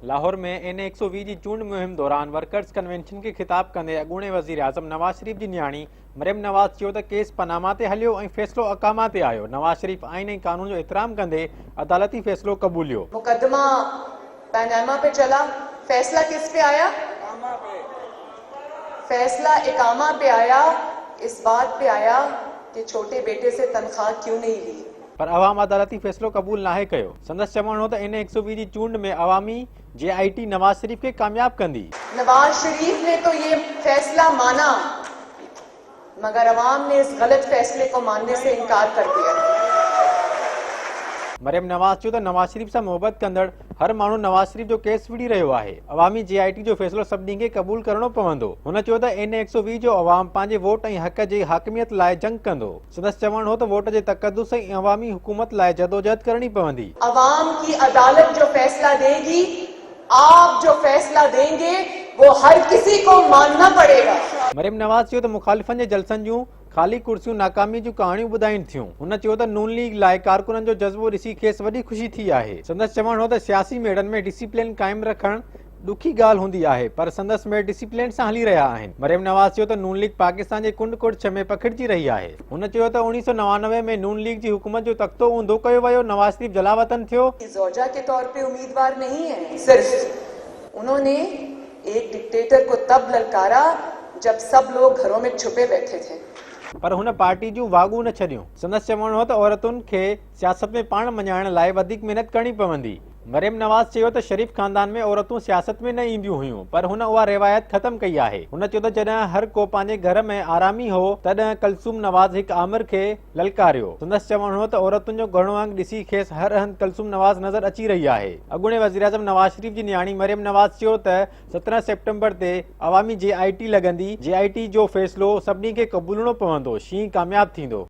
लाहौर में NA-120 जी चूंड मुहिम दौरान वर्कर्स कन्वेंशन के खिताब कंदे अॻूणे वज़ीर आज़म नवाज शरीफ जी न्याणी मरियम नवाज चयो त केस पनामा ते हलियो ऐं फ़ैसिलो अकामा ते आयो। नवाज शरीफ आइन ऐं कानून जो एहतराम कंदे अदालती फ़ैसिलो क़बूलियो। मुकदमा पनामा पे चला, फैसला किस पे आया? फैसला इकामा पे आया। इस बात पे आया कि छोटे बेटे से तनख्वाह क्यों नहीं ली। पर अवाम अदालती फ़ैसिलो क़बूल नाहे कयो। संदसि चवणु हो त NA-120 जी चूंड में अवामी JIT नवाज शरीफ खे कामयाब कंदी। नवाज शरीफ ने तो ये फैसला माना, मगर अवाम ने इस गलत फैसले को मानने से इनकार कर दिया। मरियम नवाज चयो त नवाज शरीफ सां मोहबत कंदड़ हर माण्हू नवाज शरीफ जो केस विढ़ी रहियो आहे। अवामी JIT जो फ़ैसिलो सभिनी खे क़बूल करणो पवंदो। हुन चयो त NA-120 जो अवाम पंहिंजे वोट ऐं हक़ जे हाकिमियत लाइ जंग कंदो। संदसि चवणु हो त वोट जे तक़दुस ऐं अवामी हुकूमत लाइ जदोजहद करणी पवंदी। अवाम की अदालत जो फैसला देगी, आप जो फैसला देंगे वो हर किसी को मानना पड़ेगा। मरियम नवाज चयो त मुखालिफ़नि जे जलसनि जूं ख़ाली कुर्सियूं नाकामी जूं कहाणियूं ॿुधाइनि थियूं। हुन चयो त नून लीग लाइ कारकुननि जो जज़्बो ॾिसी खेसि वॾी ख़ुशी थी आहे। संदसि चवणु हो त सियासी मेड़नि में डिसिप्लिन क़ाइमु रखणु ॾुखी ॻाल्हि हूंदी आहे, पर संदसि मेड़ डिसिप्लिन सां हली रहिया आहिनि। मरियम नवाज चयो त नून लीग पाकिस्तान जे कुंड कुड़छ में पखिड़िजी रही आहे। हुन चयो त 1999 में नून लीग जी हुकूमत जो तख़्तो ऊंधो कयो वियो, नवाज शरीफ जलावतन थियो। ज़ौजा के तौर पे उम्मीदवार नहीं है, सिर्फ उन्होंने एक डिक्टेटर को तब ललकारा जब सब लोग घरों में छुपे बैठे थे। पर हुन पार्टी जूं वागू न छॾियूं। संदसि चवणु हो त औरतुनि खे सियासत में पाण मञाइण लाइ वधीक महिनत करणी पवंदी। मरियम नवाज चयो त शरीफ ख़ानदान में औरतूं सियासत में न ईंदियूं हुयूं, पर हुन उहा रिवायत ख़तम कई आहे। हुन चयो त जॾहिं हर को पंहिंजे घर में आरामी हो, तॾहिं कलसूम नवाज हिकु आमिर खे ललकारियो। संदसि चवणु हो त औरतुनि जो घणो अंग ॾिसी खेसि हर हंधि कलसूम नवाज नज़र अची रही आहे। अॻूणे वज़ीर आज़म नवाज शरीफ जी न्याणी मरियम नवाज चयो त 17 सेप्टेम्बर ते अवामी JIT लॻंदी। JIT जो फ़ैसिलो सभिनी खे क़बूलणो पवंदो। शींहुं कामयाब थींदो।